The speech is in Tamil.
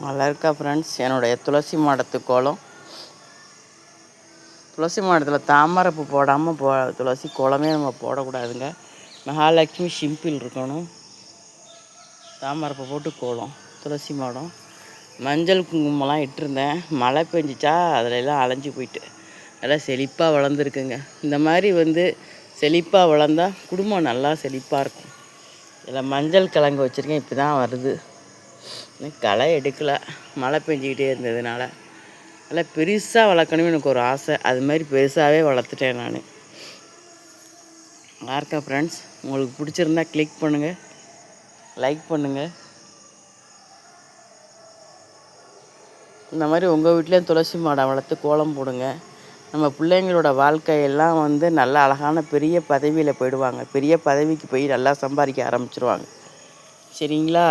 நல்லா இருக்கா ஃப்ரெண்ட்ஸ்? என்னுடைய துளசி மாடத்து கோலம். துளசி மாடத்தில் தாமரைப்பூ போடாமல் துளசி கோலமே நம்ம போடக்கூடாதுங்க. மகாலட்சுமி சிம்பிள் இருக்கணும். தாமரைப்பூ போட்டு கோலம் துளசி மாடம். மஞ்சள் குங்குமம்லாம் இட்டிருந்தேன். மழை பெஞ்சிச்சா அதிலெல்லாம் அலைஞ்சி போயிட்டு நல்லா செழிப்பாக வளர்ந்துருக்குங்க. இந்த மாதிரி செழிப்பாக வளர்ந்தா குடும்பம் நல்லா செழிப்பாக இருக்கும். இதில் மஞ்சள் கிழங்கு வச்சுருக்கேன். இப்போ தான் வருது. களை எடுக்கலை, மழை பெஞ்சிக்கிட்டே இருந்ததுனால. நல்லா பெருசாக வளர்க்கணும்னு எனக்கு ஒரு ஆசை. அது மாதிரி பெருசாகவே வளர்த்துட்டேன் நான். யாருக்கா ஃப்ரெண்ட்ஸ், உங்களுக்கு பிடிச்சிருந்தா கிளிக் பண்ணுங்கள், லைக் பண்ணுங்கள். இந்த மாதிரி உங்கள் வீட்லேயும் துளசி மாடம் வளர்த்து கோலம் போடுங்க. நம்ம பிள்ளைங்களோட வாழ்க்கையெல்லாம் நல்ல அழகான பெரிய பதவியில் போயிடுவாங்க. பெரிய பதவிக்கு போய் நல்லா சம்பாதிக்க ஆரம்பிச்சிருவாங்க. சரிங்களா?